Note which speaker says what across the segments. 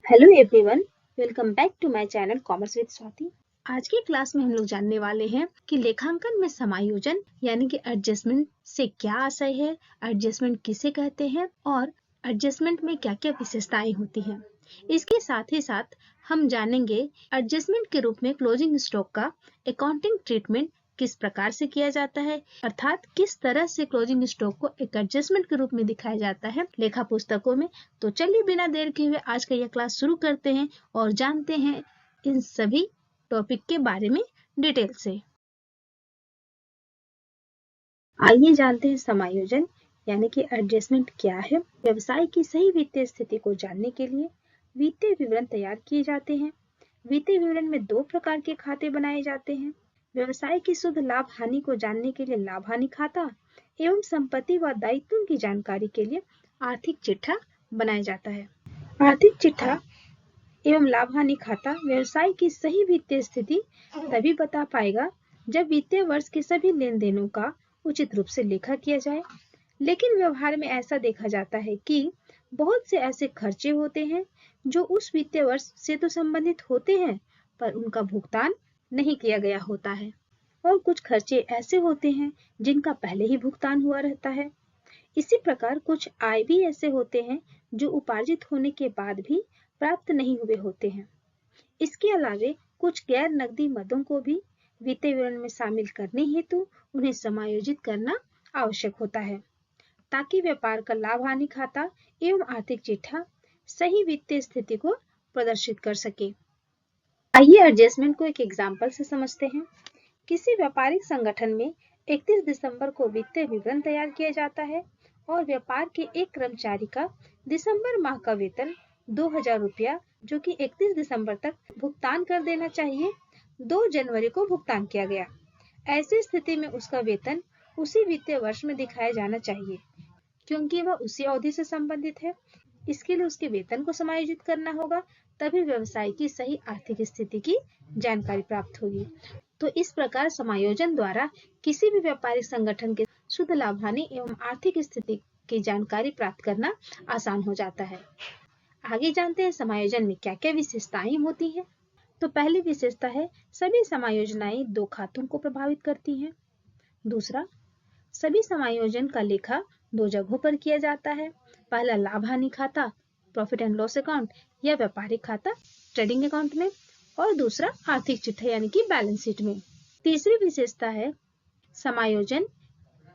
Speaker 1: Hello everyone, welcome back to my channel commerce with Swati. आज की class में हम लोग जानने वाले हैं कि लेखांकन में समायोजन यानी कि एडजस्टमेंट से क्या आशय है, एडजस्टमेंट किसे कहते हैं और एडजस्टमेंट में क्या-क्या विशेषताएं होती हैं। इसके साथ ही साथ हम जानेंगे एडजस्टमेंट के रूप में क्लोजिंग स्टॉक का अकाउंटिंग ट्रीटमेंट किस प्रकार से किया जाता है, अर्थात किस तरह से क्लोजिंग स्टॉक को एक एडजस्टमेंट के रूप में दिखाया जाता है लेखा पुस्तकों में। तो चलिए बिना देर किए हुए आज का यह क्लास शुरू करते हैं और जानते हैं इन सभी टॉपिक के बारे में डिटेल से। आइए जानते हैं समायोजन यानी कि एडजस्टमेंट क्या है। व्यवसाय की सही वित्तीय स्थिति को जानने के लिए वित्तीय विवरण तैयार किए जाते हैं। वित्तीय विवरण में दो प्रकार के खाते बनाए जाते हैं। व्यवसाय की शुद्ध लाभ हानि को जानने के लिए लाभ हानि खाता एवं संपत्ति व दायित्वों की जानकारी के लिए आर्थिक चिट्ठा बनाया जाता है। आर्थिक चिट्ठा एवं लाभ हानि खाता व्यवसाय की सही वित्तीय स्थिति तभी बता पाएगा जब वित्तीय वर्ष के सभी लेन देनों का उचित रूप से लेखा किया जाए। लेकिन व्यवहार में ऐसा देखा जाता है कि बहुत से ऐसे खर्चे होते हैं जो उस वित्तीय वर्ष से तो संबंधित होते हैं पर उनका भुगतान नहीं किया गया होता है, और कुछ खर्चे ऐसे होते हैं जिनका पहले ही भुगतान हुआ रहता है। इसी प्रकार कुछ आय भी ऐसे होते हैं जो उपार्जित होने के बाद भी प्राप्त नहीं हुए होते हैं। इसके अलावे कुछ गैर नकदी मदों को भी वित्तीय विवरण में शामिल करने हेतु उन्हें समायोजित करना आवश्यक होता है ताकि व्यापार का लाभ हानि खाता एवं आर्थिक चिट्ठा सही वित्तीय स्थिति को प्रदर्शित कर सके। आइए एडजस्टमेंट को एक एग्जाम्पल से समझते हैं। किसी व्यापारिक संगठन में 31 दिसंबर को वित्तीय विवरण तैयार किया जाता है और व्यापार के एक कर्मचारी का दिसंबर माह का वेतन 2000 रुपया जो कि 31 दिसंबर तक भुगतान कर देना चाहिए, 2 जनवरी को भुगतान किया गया। ऐसी स्थिति में उसका वेतन उसी वित्तीय वर्ष में दिखाया जाना चाहिए क्योंकि वह उसी अवधि से संबंधित है। इसके लिए उसके वेतन को समायोजित करना होगा, तभी व्यवसाय की सही आर्थिक स्थिति की जानकारी प्राप्त होगी। तो इस प्रकार समायोजन द्वारा किसी भी व्यापारिक संगठन के शुद्ध लाभ हानि एवं आर्थिक स्थिति की जानकारी प्राप्त करना आसान हो जाता है। आगे जानते हैं समायोजन में क्या क्या विशेषताएं होती हैं। तो पहली विशेषता है सभी समायोजनाएं दो खातों को प्रभावित करती हैं। दूसरा, सभी समायोजन का लेखा दो जगहों पर किया जाता है। पहला लाभ हानि खाता प्रॉफिट एंड लॉस अकाउंट या व्यापारिक खाता ट्रेडिंग अकाउंट में, और दूसरा आर्थिक चिट्ठा यानी कि बैलेंस शीट में। तीसरी विशेषता है समायोजन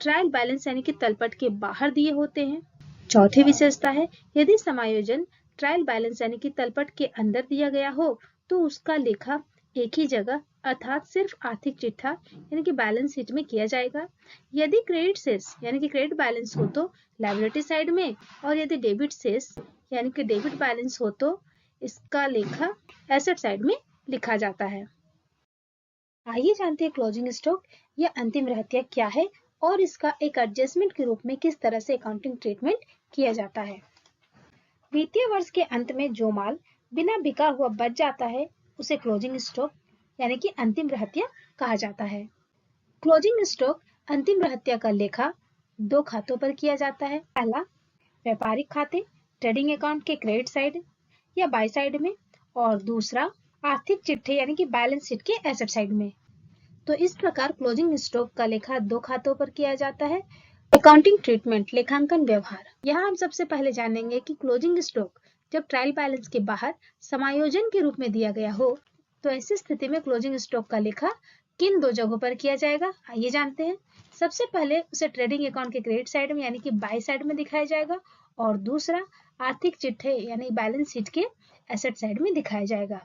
Speaker 1: ट्रायल बैलेंस यानी कि तलपट के बाहर दिए होते हैं। चौथी विशेषता है यदि समायोजन ट्रायल बैलेंस यानी कि तलपट के अंदर दिया गया हो तो उसका लेखा एक ही जगह अर्थात सिर्फ आर्थिक चिट्ठा यानी कि बैलेंस शीट में किया जाएगा। यदि क्रेडिट सेल्स यानी कि क्रेडिट बैलेंस हो तो लायबिलिटी साइड में, और यदि डेबिट सेल्स यानी कि डेबिट बैलेंस हो तो इसका लेखा एसेट साइड में लिखा जाता है। आइए जानते हैं क्लोजिंग स्टॉक या अंतिम रहतिया क्या है और इसका एक एडजस्टमेंट के रूप में किस तरह से अकाउंटिंग ट्रीटमेंट किया जाता है। वित्तीय वर्ष के अंत में जो माल बिना बिका हुआ बच जाता है उसे क्लोजिंग स्टॉक यानी कि अंतिम रहतिया कहा जाता है। क्लोजिंग स्टॉक अंतिम रहतिया का लेखा दो खातों पर किया जाता है। पहला व्यापारिक खाते ट्रेडिंग अकाउंट के क्रेडिट साइड या बाय साइड में, और दूसरा आर्थिक चिट्ठे यानी कि बैलेंस शीट के एसेट साइड में। तो इस प्रकार क्लोजिंग स्टॉक का लेखा दो खातों पर किया जाता है। अकाउंटिंग ट्रीटमेंट लेखांकन व्यवहार। यहाँ हम सबसे पहले जानेंगे कि क्लोजिंग स्टॉक जब ट्रायल बैलेंस के बाहर समायोजन के रूप में दिया गया हो तो ऐसी स्थिति में क्लोजिंग स्टॉक का लेखा किन दो जगहों पर किया जाएगा, आइए जानते हैं। सबसे पहले उसे ट्रेडिंग अकाउंट के क्रेडिट साइड में यानी कि बाय साइड में दिखाया जाएगा, और दूसरा आर्थिक चिट्ठे यानी बैलेंस शीट के एसेट साइड में दिखाया जाएगा।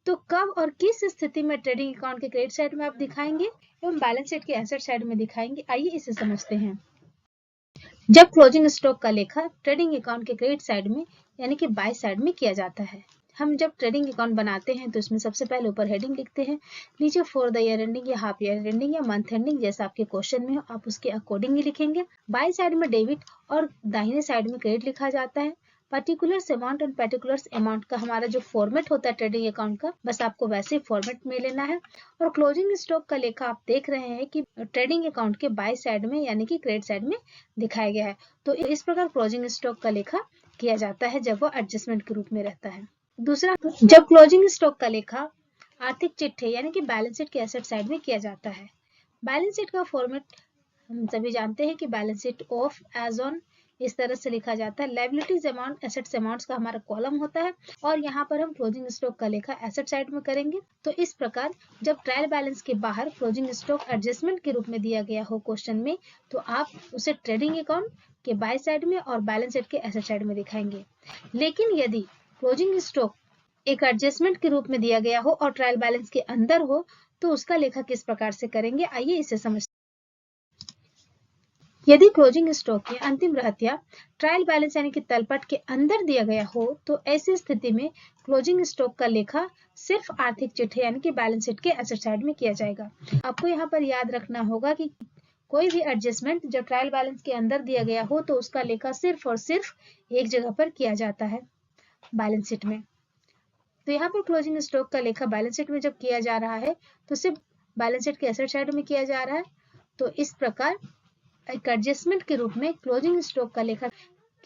Speaker 1: तो कब और किस स्थिति में ट्रेडिंग अकाउंट के क्रेडिट साइड में आप दिखाएंगे एवं बैलेंस शीट के एसेट साइड में दिखाएंगे, आइए इसे समझते हैं। जब क्लोजिंग स्टॉक का लेखा ट्रेडिंग अकाउंट के क्रेडिट साइड में यानी कि बाय साइड में किया जाता है। हम जब ट्रेडिंग अकाउंट बनाते हैं तो इसमें सबसे पहले ऊपर हेडिंग लिखते हैं, नीचे फॉर द ईयर एंडिंग या हाफ ईयर एंडिंग या मंथ एंडिंग जैसा आपके क्वेश्चन में हो आप उसके अकॉर्डिंग ही लिखेंगे। बाय साइड में डेबिट और दाहिने साइड में क्रेडिट लिखा जाता है। पर्टिकुलर्स अमाउंट और पर्टिकुलर्स अमाउंट का हमारा जो फॉर्मेट होता है ट्रेडिंग अकाउंट का, बस आपको वैसे फॉर्मेट में लेना है। और क्लोजिंग स्टॉक का लेखा आप देख रहे हैं कि ट्रेडिंग अकाउंट के बाय साइड में यानी कि क्रेडिट साइड में दिखाया गया है। तो इस प्रकार क्लोजिंग स्टॉक का लेखा किया जाता है जब वो एडजस्टमेंट के रूप में रहता है। दूसरा, जब क्लोजिंग स्टॉक का लेखा आर्थिक चिट्ठे यानी कि बैलेंस शीट के एसेट साइड में किया जाता है। बैलेंस शीट का फॉर्मेट हम सभी जानते हैं कि balance sheet of as on इस तरह से लिखा जाता है। लायबिलिटीज अमाउंट एसेट्स अमाउंट्स का हमारा कॉलम होता है और यहाँ पर हम क्लोजिंग स्टॉक का लेखा एसेट साइड में करेंगे। तो इस प्रकार जब ट्रायल बैलेंस के बाहर क्लोजिंग स्टॉक एडजस्टमेंट के रूप में दिया गया हो क्वेश्चन में, तो आप उसे ट्रेडिंग अकाउंट के बाय साइड में और बैलेंस शीट के एसेट साइड में दिखाएंगे। लेकिन यदि क्लोजिंग स्टॉक एक एडजस्टमेंट के रूप में दिया गया हो और ट्रायल बैलेंस के अंदर हो, तो उसका लेखा किस प्रकार से करेंगे, आइए इसे समझते हैं। यदि क्लोजिंग स्टॉक की अंतिम रहतिया ट्रायल बैलेंस यानी कि तलपट के अंदर दिया गया हो, तो ऐसी स्थिति में क्लोजिंग स्टॉक का लेखा सिर्फ आर्थिक चिट्ठे यानी कि बैलेंस शीट के एसेट साइड में किया जाएगा। आपको यहाँ पर याद रखना होगा कि कोई भी एडजस्टमेंट जब ट्रायल बैलेंस के अंदर दिया गया हो, तो उसका लेखा सिर्फ और सिर्फ एक जगह पर किया जाता है, बैलेंस शीट में। तो यहाँ पर क्लोजिंग स्टॉक का लेखा बैलेंस शीट में जब किया जा रहा है, तो सिर्फ बैलेंस शीट के एसेट साइड में किया जा रहा है। तो इस प्रकार एक एडजस्टमेंट के रूप में क्लोजिंग स्टॉक का लेखा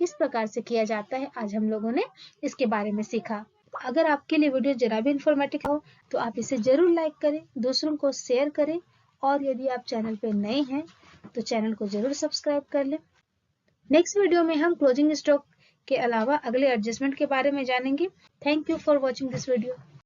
Speaker 1: किस प्रकार से किया जाता है, आज हम लोगों ने इसके बारे में सीखा। अगर आपके लिए वीडियो जरा भी इंफॉर्मेटिव हो तो आप इसे जरूर लाइक करें, दूसरों को शेयर करें और यदि आप चैनल पे नए हैं तो चैनल को जरूर सब्सक्राइब कर लें। नेक्स्ट वीडियो में हम क्लोजिंग स्टॉक के अलावा अगले एडजस्टमेंट के बारे में जानेंगे। Thank you for watching this video.